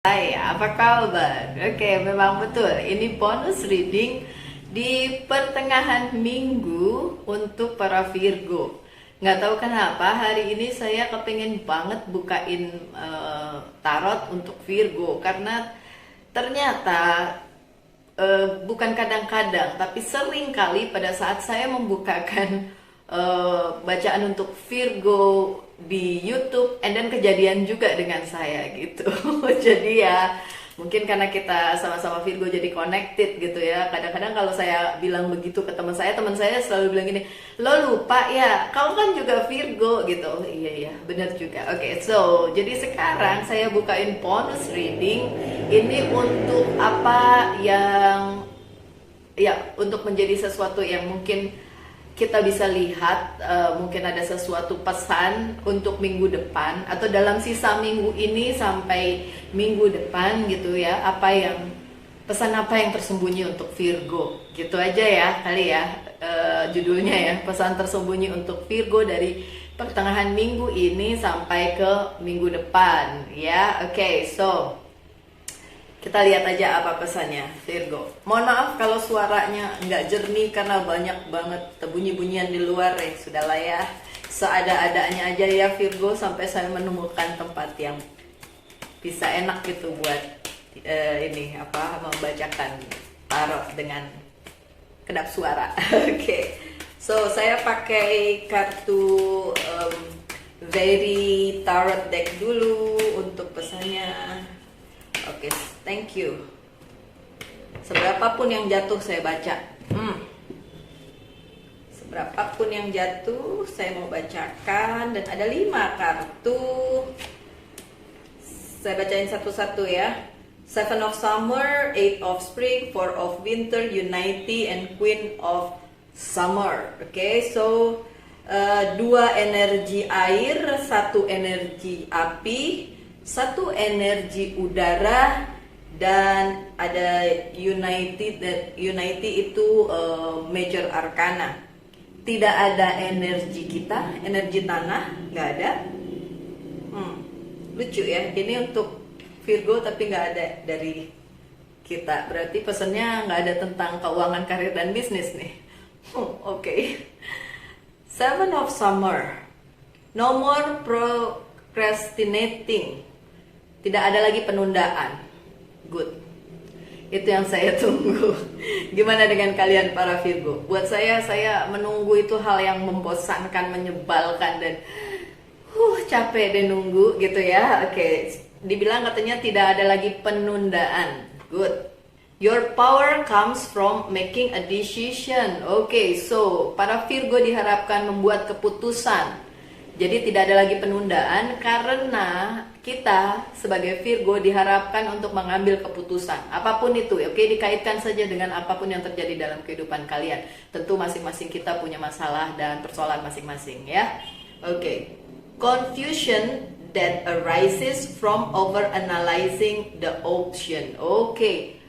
Hai, apa kabar? Oke, memang betul. Ini bonus reading di pertengahan minggu untuk para Virgo. Nggak tahu kenapa hari ini saya kepengen banget bukain tarot untuk Virgo karena ternyata bukan kadang-kadang, tapi sering kali pada saat saya membukakan bacaan untuk Virgo di YouTube, and then kejadian juga dengan saya gitu. Jadi ya mungkin karena kita sama-sama Virgo jadi connected gitu ya. Kadang-kadang kalau saya bilang begitu ke teman saya selalu bilang gini, lo lupa ya, kau kan juga Virgo gitu. Oh, iya benar juga. Oke, so jadi sekarang saya bukain bonus reading ini untuk apa yang ya untuk menjadi sesuatu yang mungkin kita bisa lihat, mungkin ada sesuatu pesan untuk minggu depan atau dalam sisa minggu ini sampai minggu depan gitu ya, pesan apa yang tersembunyi untuk Virgo gitu aja ya kali ya, judulnya ya, pesan tersembunyi untuk Virgo dari pertengahan minggu ini sampai ke minggu depan ya. Oke, so kita lihat aja apa pesannya Virgo. Mohon maaf kalau suaranya nggak jernih karena banyak banget bunyi-bunyian di luar ya. Sudahlah ya, seada-adanya aja ya Virgo sampai saya menemukan tempat yang bisa enak gitu buat membacakan tarot dengan kedap suara. Oke. So saya pakai kartu Very Tarot Deck dulu untuk pesannya. Oke, thank you. Seberapapun yang jatuh saya baca. Seberapapun yang jatuh saya mau bacakan, dan ada 5 kartu. Saya bacain satu-satu ya. Seven of Summer, Eight of Spring, Four of Winter, Unity, and Queen of Summer. Oke, so 2 energi air, 1 energi api, 1 energi udara, dan ada Unity. Unity itu major arcana. Tidak ada energi kita, energi tanah nggak ada. Lucu ya, ini untuk Virgo tapi nggak ada dari kita. Berarti pesannya nggak ada tentang keuangan, karir, dan bisnis nih. Oke. Seven of Summer. No more procrastinating. Tidak ada lagi penundaan. Good. Itu yang saya tunggu. Gimana dengan kalian para Virgo? Buat saya menunggu itu hal yang membosankan, menyebalkan, dan capek deh nunggu gitu ya. Oke, dibilang katanya tidak ada lagi penundaan. Good. Your power comes from making a decision. Oke, so para Virgo diharapkan membuat keputusan. Jadi tidak ada lagi penundaan karena kita sebagai Virgo diharapkan untuk mengambil keputusan apapun itu. Oke, dikaitkan saja dengan apapun yang terjadi dalam kehidupan kalian. Tentu masing-masing kita punya masalah dan persoalan masing-masing ya. Oke. Confusion that arises from overanalyzing the option. Oke.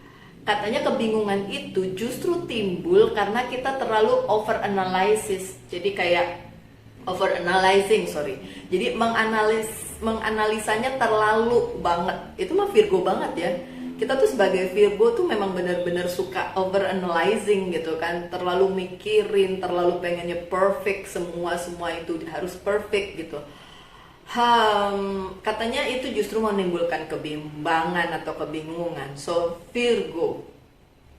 Katanya kebingungan itu justru timbul karena kita terlalu overanalysis. Jadi kayak jadi menganalisanya terlalu banget. Itu mah Virgo banget ya. Kita tuh sebagai Virgo tuh memang benar-benar suka overanalyzing gitu kan, terlalu mikirin, terlalu pengennya perfect, semua itu harus perfect gitu. Katanya itu justru menimbulkan kebimbangan atau kebingungan. So Virgo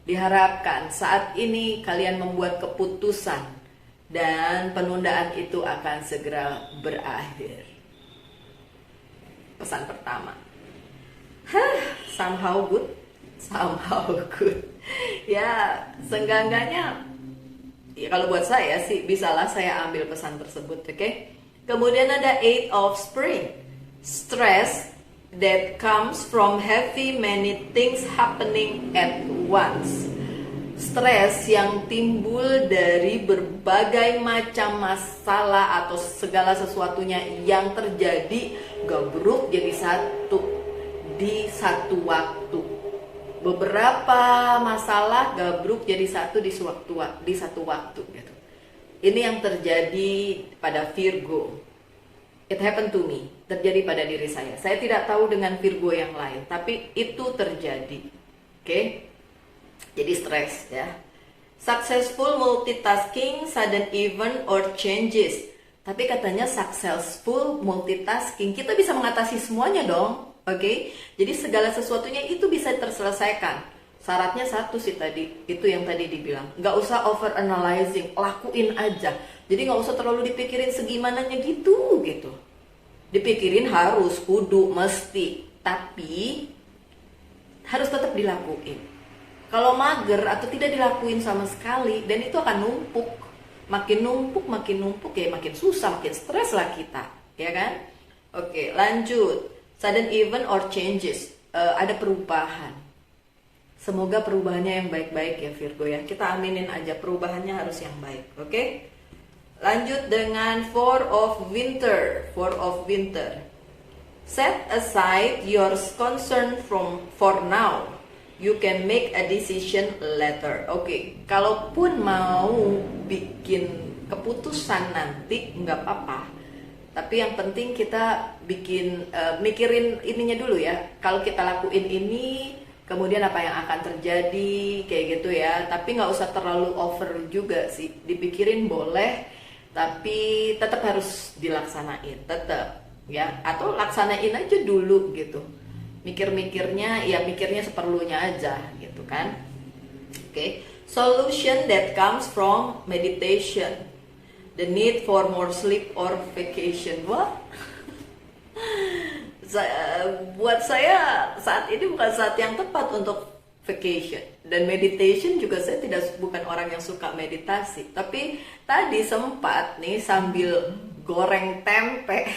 diharapkan saat ini kalian membuat keputusan dan penundaan itu akan segera berakhir. Pesan pertama. Somehow good. Ya, seenggaknya ya kalau buat saya sih bisalah saya ambil pesan tersebut, oke? Kemudian ada Eight of Spring. Stress that comes from having many things happening at once. Stres yang timbul dari berbagai macam masalah atau segala sesuatunya yang terjadi gabruk jadi satu di satu waktu. Beberapa masalah gabruk jadi satu di satu waktu gitu. Ini yang terjadi pada Virgo. It happened to me, terjadi pada diri saya. Saya tidak tahu dengan Virgo yang lain, tapi itu terjadi. Oke? Jadi stres ya. Successful multitasking, sudden event or changes. Tapi katanya successful multitasking, kita bisa mengatasi semuanya dong. Oke? Jadi segala sesuatunya itu bisa terselesaikan. Syaratnya satu sih tadi, itu yang tadi dibilang. Nggak usah over analyzing, lakuin aja. Jadi nggak usah terlalu dipikirin segimananya gitu. Dipikirin harus, kudu, mesti. Tapi harus tetap dilakuin. Kalau mager atau tidak dilakuin sama sekali, dan itu akan numpuk. Makin numpuk ya makin susah, makin stres lah kita. Ya kan? Oke, lanjut. Sudden event or changes. Ada perubahan. Semoga perubahannya yang baik-baik ya Virgo ya. Kita aminin aja, perubahannya harus yang baik. Oke? Lanjut dengan Four of Winter. Set aside your concern for now. You can make a decision later. Oke, kalaupun mau bikin keputusan nanti nggak apa-apa. Tapi yang penting kita mikirin ininya dulu ya. Kalau kita lakuin ini, kemudian apa yang akan terjadi, kayak gitu ya. Tapi nggak usah terlalu over juga sih. Dipikirin boleh, tapi tetap harus dilaksanain, tetap ya. Atau laksanain aja dulu gitu. Mikirnya seperlunya aja gitu kan. Oke. Solution that comes from meditation. The need for more sleep or vacation. Wah. Buat saya saat ini bukan saat yang tepat untuk vacation. Dan meditation juga saya bukan orang yang suka meditasi. Tapi tadi sempat nih sambil goreng tempe.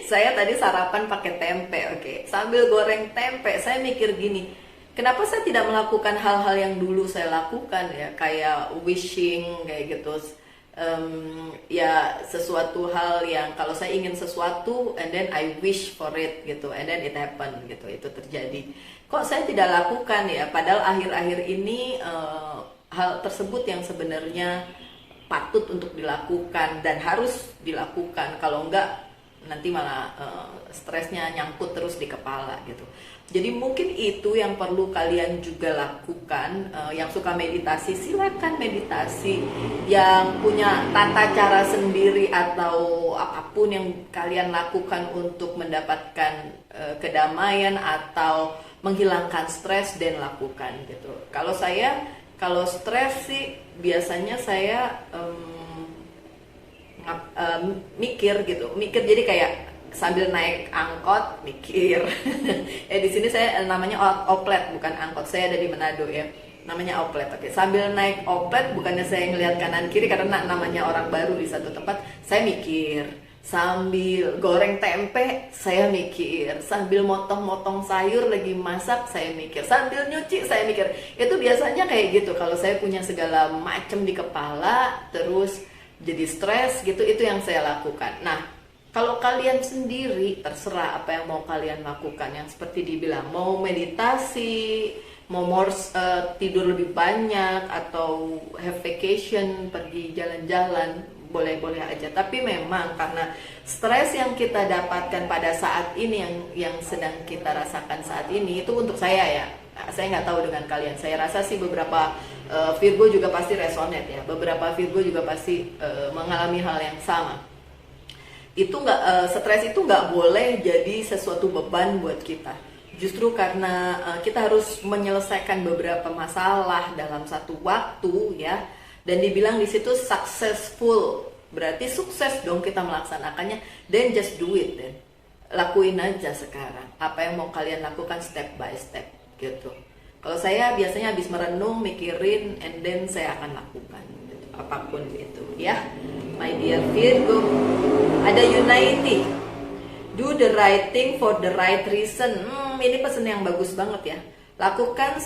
Saya tadi sarapan pakai tempe, oke. Sambil goreng tempe, saya mikir gini, kenapa saya tidak melakukan hal-hal yang dulu saya lakukan ya, kayak wishing kayak gitu. Ya sesuatu hal yang kalau saya ingin sesuatu and then I wish for it gitu, and then it happen gitu, itu terjadi. Kok saya tidak lakukan ya? Padahal akhir-akhir ini hal tersebut yang sebenarnya patut untuk dilakukan dan harus dilakukan. Kalau enggak nanti malah stresnya nyangkut terus di kepala gitu. Jadi mungkin itu yang perlu kalian juga lakukan. Yang suka meditasi silakan meditasi. Yang punya tata cara sendiri atau apapun yang kalian lakukan untuk mendapatkan kedamaian atau menghilangkan stres dan lakukan gitu. Kalau stres sih biasanya saya mikir jadi kayak sambil naik angkot mikir. Di sini saya namanya oplet bukan angkot, saya ada di Manado ya, namanya oplet. Oke, sambil naik oplet bukannya saya ngelihat kanan kiri karena namanya orang baru di satu tempat, saya mikir. Sambil goreng tempe saya mikir, sambil motong-motong sayur lagi masak saya mikir, sambil nyuci saya mikir. Itu biasanya kayak gitu kalau saya punya segala macam di kepala terus jadi stres gitu, itu yang saya lakukan. Nah, kalau kalian sendiri terserah apa yang mau kalian lakukan, yang seperti dibilang mau meditasi, mau tidur lebih banyak atau have vacation, pergi jalan-jalan, boleh-boleh aja. Tapi memang karena stres yang kita dapatkan pada saat ini, yang sedang kita rasakan saat ini, itu untuk saya ya, saya nggak tahu dengan kalian. Saya rasa sih beberapa Virgo juga pasti resonate ya, beberapa Virgo juga pasti mengalami hal yang sama. Itu stres itu nggak boleh jadi sesuatu beban buat kita. Justru karena kita harus menyelesaikan beberapa masalah dalam satu waktu ya. Dan dibilang di situ successful, berarti sukses dong kita melaksanakannya. Then just do it, then lakuin aja sekarang. Apa yang mau kalian lakukan step by step gitu. Kalau saya biasanya habis merenung, mikirin, and then saya akan lakukan gitu. Apapun itu ya, my dear Virgo. Ada Unity, do the right thing for the right reason. Ini pesan yang bagus banget ya. Lakukan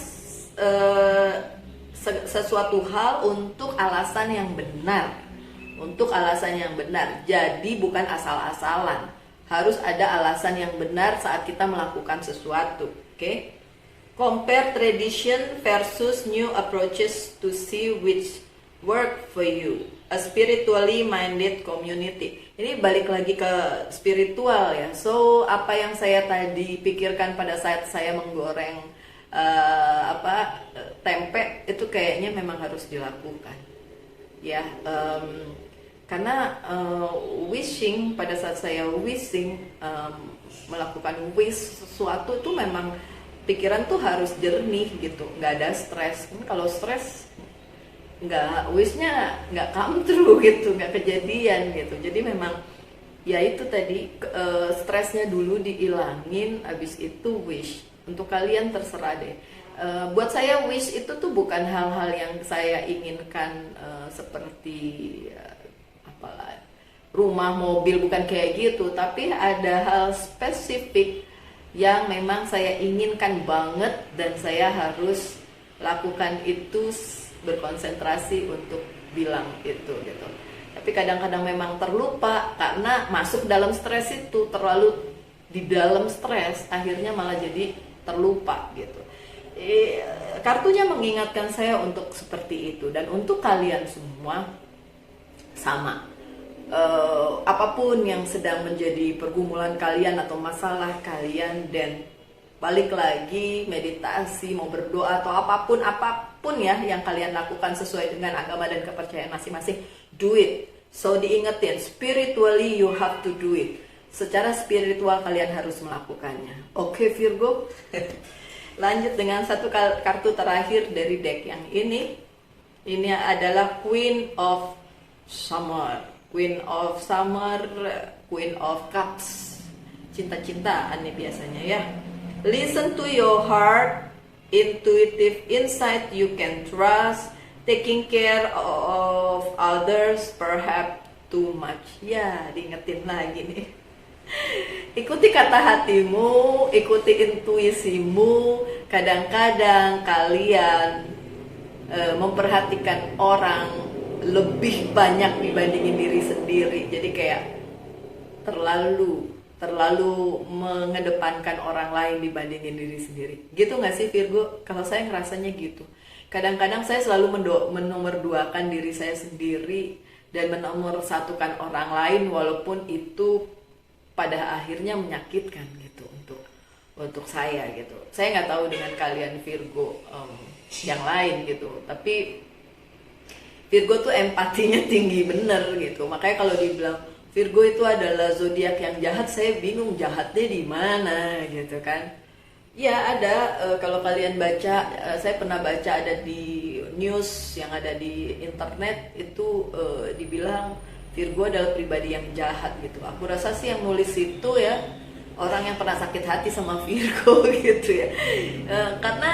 sesuatu hal untuk alasan yang benar, jadi bukan asal-asalan, harus ada alasan yang benar saat kita melakukan sesuatu. Oke? Compare tradition versus new approaches to see which work for you. A spiritually minded community. Ini balik lagi ke spiritual ya. So apa yang saya tadi pikirkan pada saat saya menggoreng tempe itu kayaknya memang harus dilakukan. Ya, karena wishing, pada saat saya wishing, melakukan wish sesuatu itu memang pikiran tuh harus jernih gitu, nggak ada stres. Kalau stres nggak, wishnya nggak come true gitu, nggak kejadian gitu. Jadi memang ya itu tadi, stresnya dulu diilangin, abis itu wish. Untuk kalian terserah deh. Buat saya wish itu tuh bukan hal-hal yang saya inginkan, seperti apalah, rumah, mobil, bukan kayak gitu. Tapi ada hal spesifik yang memang saya inginkan banget dan saya harus lakukan itu, berkonsentrasi untuk bilang itu gitu. Tapi kadang-kadang memang terlupa karena masuk dalam stres itu, terlalu di dalam stres, akhirnya malah jadi terlupa gitu. Kartunya mengingatkan saya untuk seperti itu. Dan untuk kalian semua sama, apapun yang sedang menjadi pergumulan kalian atau masalah kalian, dan balik lagi meditasi, mau berdoa atau apapun ya yang kalian lakukan sesuai dengan agama dan kepercayaan masing-masing, do it. So diingetin, spiritually you have to do it. Secara spiritual kalian harus melakukannya. Oke, Virgo. Lanjut dengan satu kartu terakhir dari deck yang ini. Ini adalah Queen of Summer. Queen of Summer, Queen of Cups. Cinta-cintaan nih biasanya ya. Listen to your heart, intuitive insight you can trust, taking care of others perhaps too much. Ya, diingetin lagi nih. Ikuti kata hatimu, ikuti intuisimu. Kadang-kadang kalian memperhatikan orang lebih banyak dibandingin diri sendiri. Jadi kayak terlalu mengedepankan orang lain dibandingin diri sendiri. Gitu gak sih Virgo? Kalau saya ngerasanya gitu. Kadang-kadang saya selalu menomorduakan diri saya sendiri dan menomorsatukan orang lain, walaupun itu pada akhirnya menyakitkan gitu untuk saya gitu. Saya nggak tahu dengan kalian Virgo yang lain gitu, tapi Virgo tuh empatinya tinggi bener gitu. Makanya kalau dibilang Virgo itu adalah zodiak yang jahat, saya bingung jahatnya di mana gitu kan. Ya ada, kalau kalian baca, saya pernah baca ada di news yang ada di internet itu, dibilang Virgo adalah pribadi yang jahat gitu. Aku rasa sih yang nulis itu ya orang yang pernah sakit hati sama Virgo gitu ya. Karena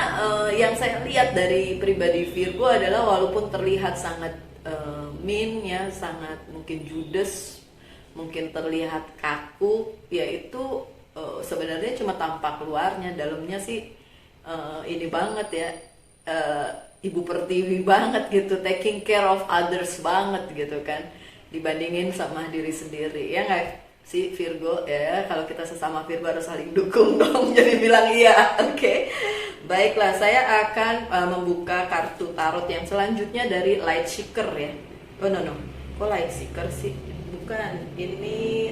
yang saya lihat dari pribadi Virgo adalah walaupun terlihat sangat mean ya, sangat mungkin judes, mungkin terlihat kaku, ya itu sebenarnya cuma tampak luarnya. Dalamnya sih ini banget ya, ibu pertiwi banget gitu, taking care of others banget gitu kan, dibandingin sama diri sendiri. Ya nggak sih Virgo ya? Kalau kita sesama Virgo harus saling dukung dong. Jadi bilang iya. Oke. Baiklah, saya akan membuka kartu tarot yang selanjutnya dari Light Seeker ya. Oh no, kok Light Seeker sih? Bukan, ini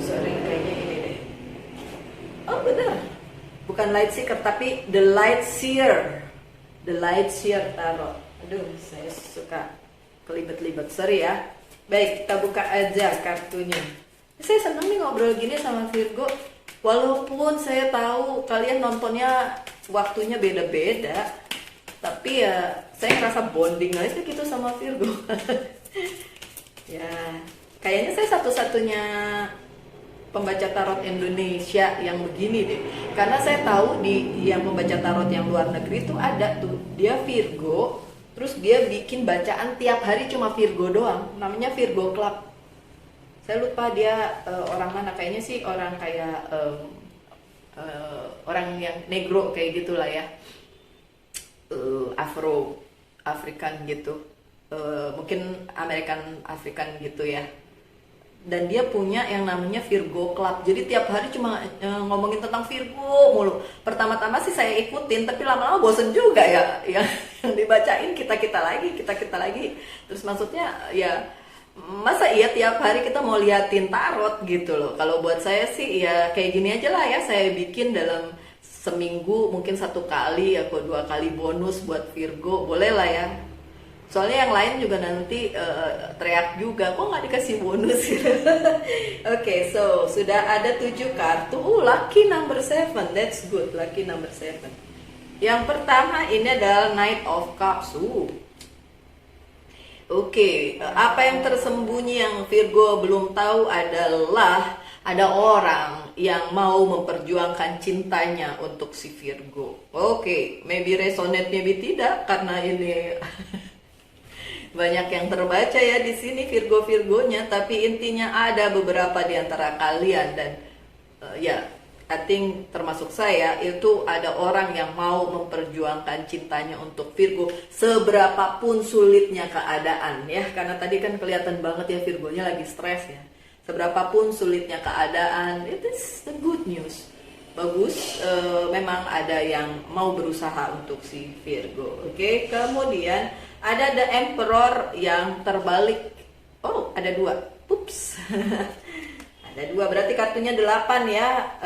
sorry, kayaknya ini deh. Oh benar, bukan Light Seeker tapi The Light Seer. The Light Seer Tarot. Aduh, saya suka kelibet-libet, sorry ya. Baik, kita buka aja kartunya. Saya senang nih ngobrol gini sama Virgo. Walaupun saya tahu kalian nontonnya waktunya beda-beda, tapi ya saya ngerasa bonding aja gitu sama Virgo. Ya, kayaknya saya satu-satunya pembaca tarot Indonesia yang begini deh. Karena saya tahu di yang membaca tarot yang luar negeri itu ada tuh, dia Virgo, terus dia bikin bacaan tiap hari cuma Virgo doang, namanya Virgo Club. Saya lupa dia orang mana, kayaknya sih orang kayak orang yang negro kayak gitulah ya, African gitu, mungkin American African gitu ya. Dan dia punya yang namanya Virgo Club. Jadi tiap hari cuma ngomongin tentang Virgo mulu. Pertama-tama sih saya ikutin, tapi lama-lama bosen juga ya. dibacain kita lagi. Terus maksudnya ya masa iya tiap hari kita mau liatin tarot gitu loh. Kalau buat saya sih ya kayak gini aja lah ya, saya bikin dalam seminggu mungkin 1 kali atau 2 kali bonus buat Virgo, boleh lah ya. Soalnya yang lain juga nanti teriak juga, kok nggak dikasih bonus gitu. Oke, so sudah ada 7 kartu. Lucky number 7, that's good, lucky number 7. Yang pertama ini adalah Knight of Cups. Oke, apa yang tersembunyi yang Virgo belum tahu adalah ada orang yang mau memperjuangkan cintanya untuk si Virgo. Oke, maybe resonate, maybe tidak, karena ini banyak yang terbaca ya di sini Virgo-Virgonya, tapi intinya ada beberapa di antara kalian dan ya, I think termasuk saya, itu ada orang yang mau memperjuangkan cintanya untuk Virgo seberapapun sulitnya keadaan ya, karena tadi kan kelihatan banget ya Virgonya lagi stres ya. Seberapapun sulitnya keadaan, it is the good news. Bagus, memang ada yang mau berusaha untuk si Virgo. Oke, kemudian ada The Emperor yang terbalik. Oh, ada 2. Ups. Ada 2, berarti kartunya 8 ya.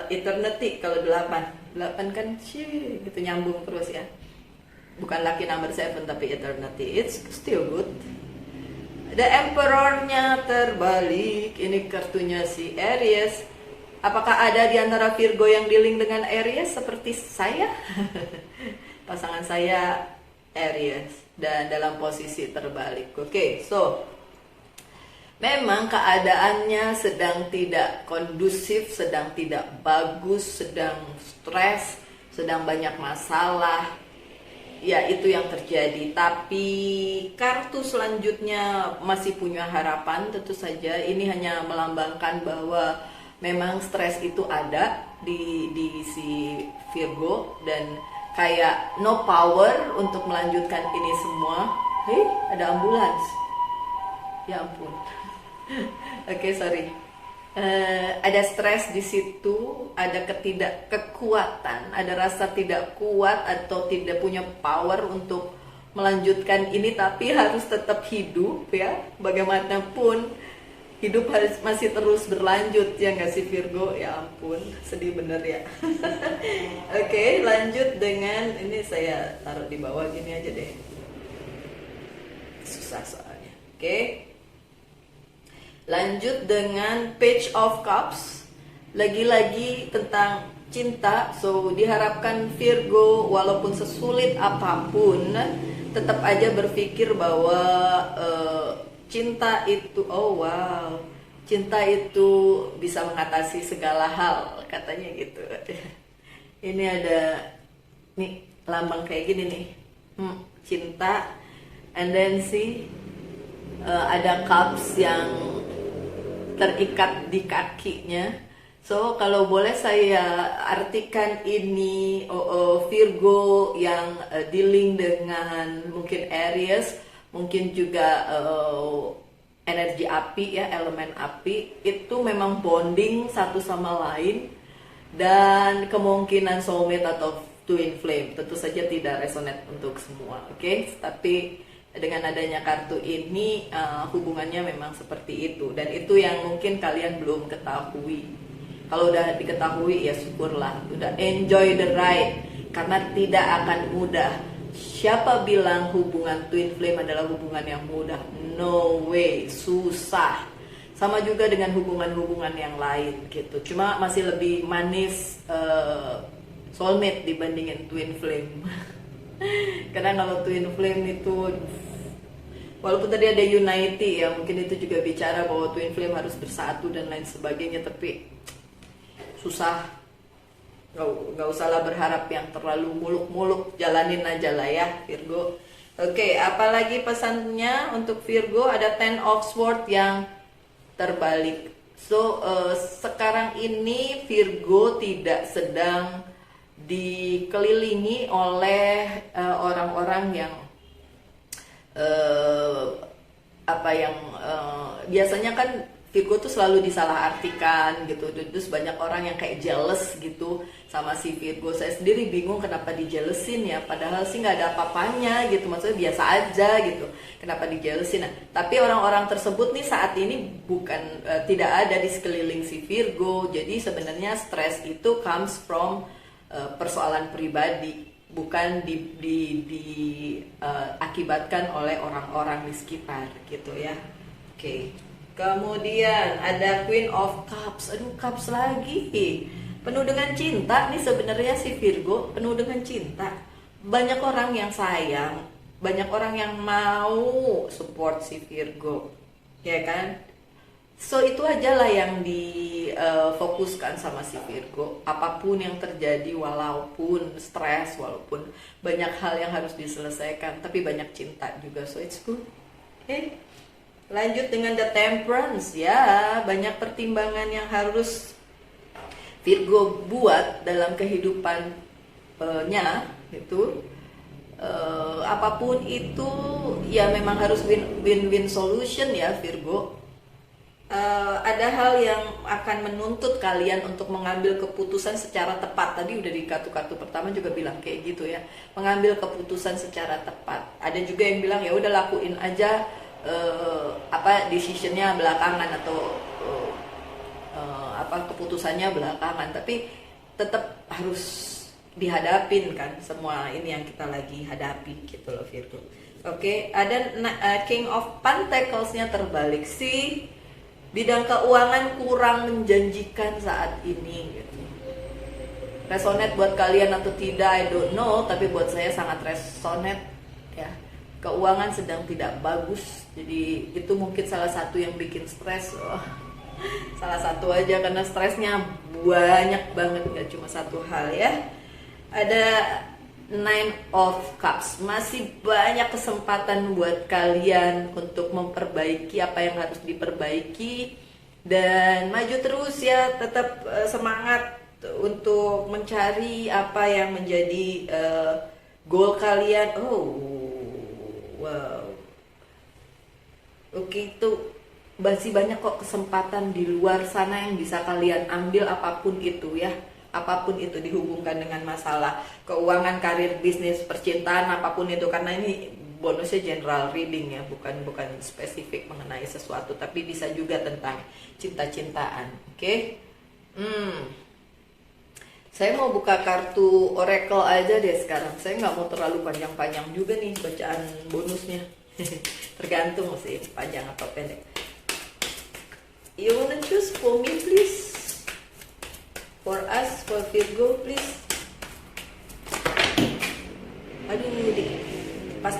Eternity kalau 8. 8 kan sih gitu nyambung terus ya. Bukan lucky number 7 tapi eternity. It's still good. The Emperor-nya terbalik. Ini kartunya si Aries. Apakah ada di antara Virgo yang dealing dengan Aries seperti saya? Pasangan saya Aries dan dalam posisi terbalik. Oke, so memang keadaannya sedang tidak kondusif, sedang tidak bagus, sedang stres, sedang banyak masalah. Ya, itu yang terjadi. Tapi kartu selanjutnya masih punya harapan, tentu saja. Ini hanya melambangkan bahwa memang stres itu ada di si Virgo dan kayak no power untuk melanjutkan ini semua. Hei, ada ambulans. Ya ampun. Oke, sorry. Ada stres di situ, ada ketidakkekuatan, ada rasa tidak kuat atau tidak punya power untuk melanjutkan ini, tapi harus tetap hidup ya. Bagaimanapun hidup harus masih terus berlanjut ya nggak sih Virgo? Ya ampun, sedih bener ya. Oke, lanjut dengan ini, saya taruh di bawah gini aja deh. Susah soalnya. Oke. Lanjut dengan Page of Cups. Lagi-lagi tentang cinta. So diharapkan Virgo walaupun sesulit apapun tetap aja berpikir bahwa cinta itu, oh wow, cinta itu bisa mengatasi segala hal, katanya gitu. Ini ada nih lambang kayak gini nih, cinta, and then see ada cups yang terikat di kakinya. So kalau boleh saya artikan ini Virgo yang dealing dengan mungkin Aries, mungkin juga energi api ya, elemen api itu memang bonding satu sama lain, dan kemungkinan soulmate atau twin flame tentu saja tidak resonate untuk semua. Oke, tapi dengan adanya kartu ini hubungannya memang seperti itu, dan itu yang mungkin kalian belum ketahui. Kalau udah diketahui ya syukurlah, udah enjoy the ride, karena tidak akan mudah. Siapa bilang hubungan twin flame adalah hubungan yang mudah? No way, susah. Sama juga dengan hubungan-hubungan yang lain gitu, cuma masih lebih manis soulmate dibandingin twin flame. Karena kalau twin flame itu, walaupun tadi ada unity ya, mungkin itu juga bicara bahwa twin flame harus bersatu dan lain sebagainya, tapi susah. Gak usahlah berharap yang terlalu muluk-muluk, jalanin aja lah ya Virgo. Oke, apalagi pesannya untuk Virgo? Ada Ten of Swords yang terbalik. So sekarang ini Virgo tidak sedang dikelilingi oleh orang-orang yang biasanya kan Virgo tuh selalu disalahartikan gitu, terus banyak orang yang kayak jealous gitu sama si Virgo. Saya sendiri bingung kenapa dijelesin ya, padahal sih nggak ada apa-apanya gitu, maksudnya biasa aja gitu, kenapa dijelesin. Nah, tapi orang-orang tersebut nih saat ini bukan tidak ada di sekeliling si Virgo, jadi sebenarnya stres itu comes from persoalan pribadi, bukan akibatkan oleh orang-orang di sekitar gitu ya. Oke. Kemudian ada Queen of Cups. Aduh, Cups lagi. Penuh dengan cinta nih sebenarnya si Virgo, penuh dengan cinta. Banyak orang yang sayang, banyak orang yang mau support si Virgo. Ya kan? So itu aja lah yang difokuskan sama si Virgo. Apapun yang terjadi, walaupun stres, walaupun banyak hal yang harus diselesaikan, tapi banyak cinta juga. So it's good. Oke. Lanjut dengan The Temperance ya, banyak pertimbangan yang harus Virgo buat dalam kehidupannya gitu. Apapun itu ya memang harus win-win solution ya Virgo. Ada hal yang akan menuntut kalian untuk mengambil keputusan secara tepat. Tadi udah di kartu pertama juga bilang kayak gitu ya, mengambil keputusan secara tepat. Ada juga yang bilang ya udah lakuin aja decisionnya belakangan atau keputusannya belakangan, tapi tetap harus dihadapin kan semua ini yang kita lagi hadapi gitu loh Virgo. Oke, ada King of Pentacles-nya terbalik sih, bidang keuangan kurang menjanjikan saat ini gitu. Resonate buat kalian atau tidak I don't know, tapi buat saya sangat resonate ya. Keuangan sedang tidak bagus, jadi itu mungkin salah satu yang bikin stres. Salah satu aja, karena stresnya banyak banget, gak cuma satu hal ya. Ada Nine of Cups, masih banyak kesempatan buat kalian untuk memperbaiki apa yang harus diperbaiki dan maju terus ya, tetap semangat untuk mencari apa yang menjadi goal kalian. Wow. Oke, itu masih banyak kok kesempatan di luar sana yang bisa kalian ambil, apapun itu ya. Apapun itu, dihubungkan dengan masalah keuangan, karir, bisnis, percintaan, apapun itu, karena ini bonusnya general reading ya, bukan spesifik mengenai sesuatu, tapi bisa juga tentang cinta-cintaan. Oke? Saya mau buka kartu oracle aja deh sekarang. Saya nggak mau terlalu panjang-panjang juga nih bacaan bonusnya. Tergantung sih panjang atau pendek. You wanna choose for me please? For us, for Virgo please. Aduh, pas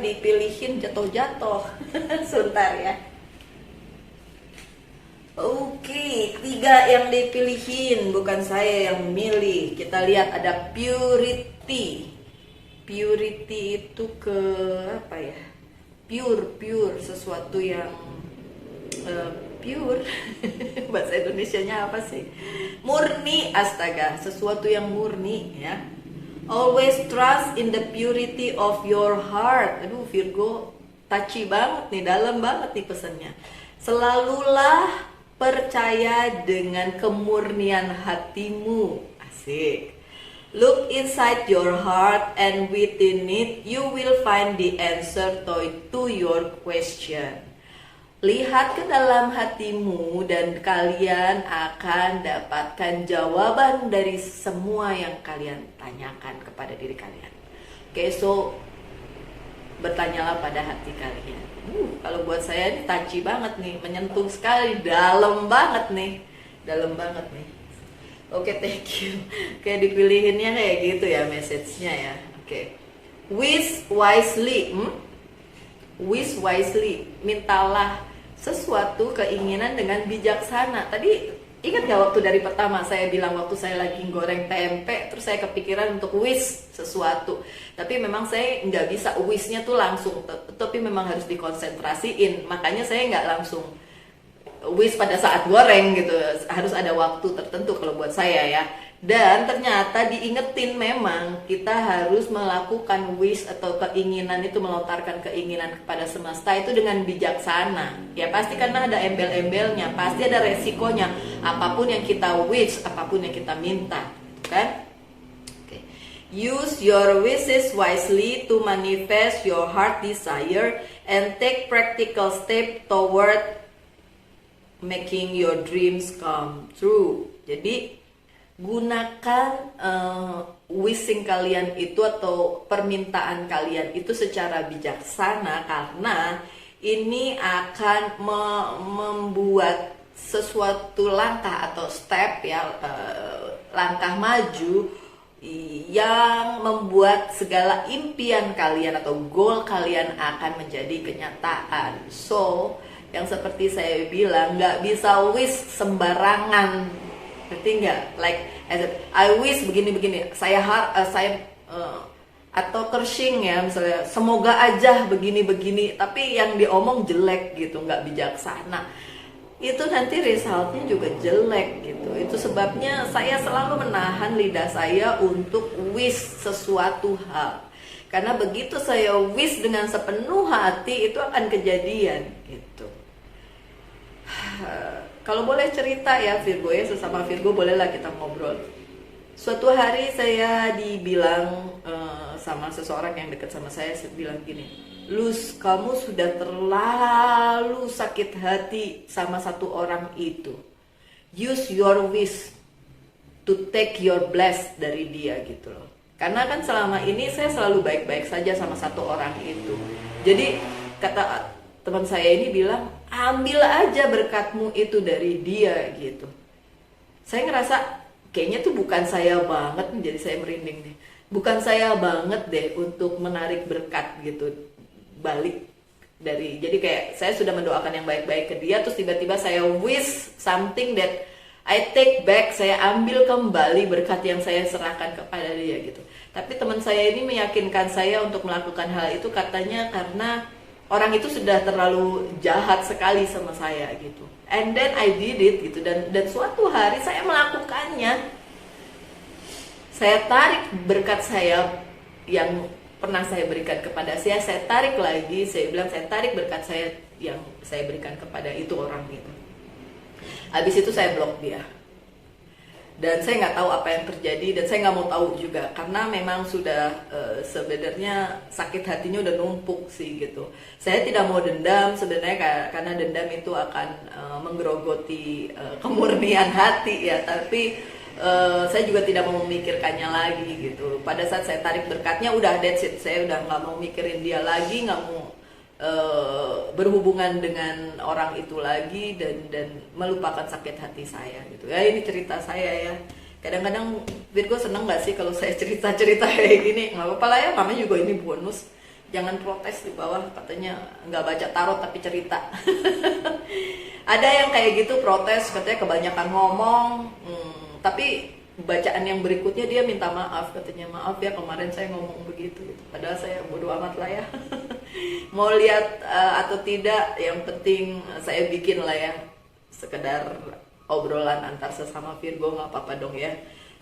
dipilihin jatuh-jatuh. Sebentar ya. Oke, 3 yang dipilihin, bukan saya yang memilih. Kita lihat ada Purity. Purity itu ke apa ya? Pure, sesuatu yang pure. Bahasa Indonesianya apa sih? Murni, astaga, sesuatu yang murni ya. Always trust in the purity of your heart. Aduh, Virgo, touchy banget nih, dalam banget nih pesannya. Selalulah percaya dengan kemurnian hatimu. Asik. Look inside your heart and within it you will find the answer to your question. Lihat ke dalam hatimu dan kalian akan dapatkan jawaban dari semua yang kalian tanyakan kepada diri kalian. Oke, so bertanyalah pada hati kalian. Kalau buat saya ini touchy banget nih, menyentuh sekali, dalam banget nih. Oke, thank you. Kayak dipilihinnya kayak gitu ya message-nya ya. Oke. Wish wisely. Wish wisely. Mintalah sesuatu keinginan dengan bijaksana. Tadi ingat gak waktu dari pertama saya bilang waktu saya lagi goreng tempe, terus saya kepikiran untuk wish sesuatu. Tapi memang saya nggak bisa wish-nya tuh langsung, tapi memang harus dikonsentrasiin. Makanya saya nggak langsung wish pada saat goreng gitu, harus ada waktu tertentu kalau buat saya ya. Dan ternyata diingetin memang kita harus melakukan wish atau keinginan itu, melontarkan keinginan kepada semesta itu dengan bijaksana. Ya pasti karena ada embel-embelnya, pasti ada resikonya. Apapun yang kita wish, apapun yang kita minta, kan? Okay. Use your wishes wisely to manifest your heart desire and take practical step toward making your dreams come true. Jadi gunakan wishing kalian itu atau permintaan kalian itu secara bijaksana, karena ini akan membuat sesuatu langkah atau step ya, langkah maju yang membuat segala impian kalian atau goal kalian akan menjadi kenyataan. So, yang seperti saya bilang, nggak bisa wish sembarangan. Ngerti nggak? Like, I wish begini-begini. Atau kersing ya, misalnya semoga aja begini-begini, tapi yang diomong jelek gitu, nggak bijaksana. Itu nanti resultnya juga jelek gitu. Itu sebabnya saya selalu menahan lidah saya untuk wish sesuatu hal. Karena begitu saya wish dengan sepenuh hati, itu akan kejadian gitu. Kalau boleh cerita ya Virgo ya, sesama Virgo bolehlah kita ngobrol. Suatu hari saya dibilang sama seseorang yang dekat sama saya bilang gini, Luz, kamu sudah terlalu sakit hati sama satu orang itu. Use your wish to take your bless dari dia gitu loh. Karena kan selama ini saya selalu baik-baik saja sama satu orang itu. Jadi kata teman saya ini bilang, ambil aja berkatmu itu dari dia gitu. Saya ngerasa kayaknya tuh bukan saya banget, jadi saya merinding nih. Bukan saya banget deh untuk menarik berkat gitu balik dari. Jadi kayak saya sudah mendoakan yang baik-baik ke dia, terus tiba-tiba saya wish something that I take back, saya ambil kembali berkat yang saya serahkan kepada dia gitu. Tapi teman saya ini meyakinkan saya untuk melakukan hal itu, katanya karena orang itu sudah terlalu jahat sekali sama saya gitu. And then I did it gitu, dan suatu hari saya melakukannya. Saya tarik berkat saya yang pernah saya berikan kepada saya tarik lagi. Saya bilang saya tarik berkat saya yang saya berikan kepada itu orang gitu. Habis itu saya blok dia. Dan saya nggak tahu apa yang terjadi, dan saya nggak mau tahu juga, karena memang sudah sebenarnya sakit hatinya udah numpuk sih gitu. Saya tidak mau dendam sebenarnya, karena dendam itu akan menggerogoti kemurnian hati ya, tapi saya juga tidak mau memikirkannya lagi gitu. Pada saat saya tarik berkatnya, udah that's it, saya udah nggak mau mikirin dia lagi, nggak mau berhubungan dengan orang itu lagi, dan melupakan sakit hati saya gitu ya. Ini cerita saya ya. Kadang-kadang Virgo seneng nggak sih kalau saya cerita-cerita kayak gini? Nggak apa-apa lah ya, namanya juga ini bonus. Jangan protes di bawah, katanya nggak baca tarot tapi cerita. Ada yang kayak gitu protes, katanya kebanyakan ngomong, tapi bacaan yang berikutnya dia minta maaf, katanya maaf ya kemarin saya ngomong begitu gitu. Padahal saya bodo amat lah ya. Mau lihat atau tidak, yang penting saya bikin lah ya, sekedar obrolan antar sesama Virgo, nggak apa-apa dong ya.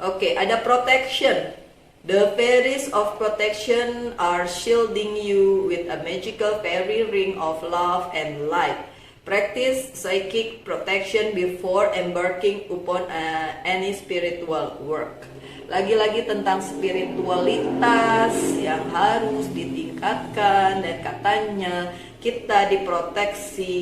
Oke, ada protection. The fairies of protection are shielding you with a magical fairy ring of love and light. Practice psychic protection before embarking upon any spiritual work. Lagi-lagi tentang spiritualitas yang harus ditingkatkan, dan katanya kita diproteksi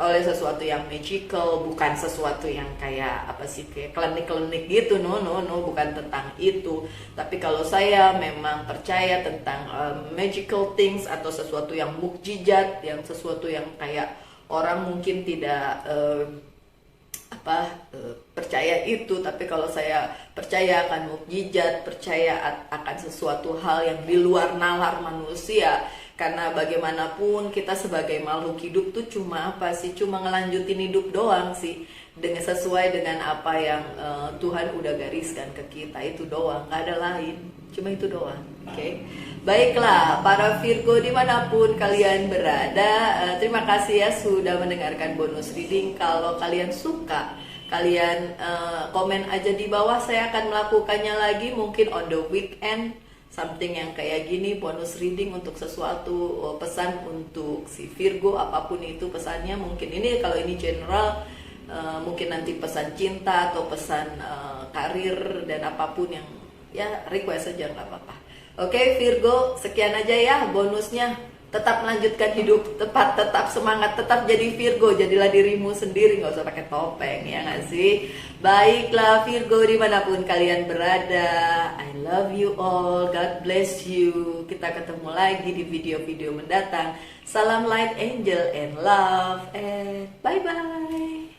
oleh sesuatu yang magical, bukan sesuatu yang kayak apa sih, kayak klinik-klinik gitu. No, bukan tentang itu. Tapi kalau saya memang percaya tentang magical things, atau sesuatu yang mukjizat, yang sesuatu yang kayak orang mungkin tidak percaya itu, tapi kalau saya percaya akan mukjizat, percaya akan sesuatu hal yang di luar nalar manusia. Karena bagaimanapun kita sebagai makhluk hidup tuh cuma cuma ngelanjutin hidup doang sih, dengan sesuai dengan apa yang Tuhan udah gariskan ke kita, itu doang, nggak ada lain, cuma itu doang. Oke. Baiklah, para Virgo dimanapun kalian berada, terima kasih ya sudah mendengarkan bonus reading. Kalau kalian suka, Kalian komen aja di bawah, saya akan melakukannya lagi mungkin on the weekend, something yang kayak gini, bonus reading untuk sesuatu, pesan untuk si Virgo, apapun itu pesannya. Mungkin ini kalau ini general, mungkin nanti pesan cinta atau pesan karir dan apapun yang ya request aja, nggak apa-apa. Oke Virgo, sekian aja ya bonusnya. Tetap melanjutkan hidup, tetap semangat, tetap jadi Virgo, jadilah dirimu sendiri, nggak usah pakai topeng, ya nggak sih? Baiklah Virgo, dimanapun kalian berada, I love you all, God bless you. Kita ketemu lagi di video-video mendatang. Salam light angel and love, and bye-bye.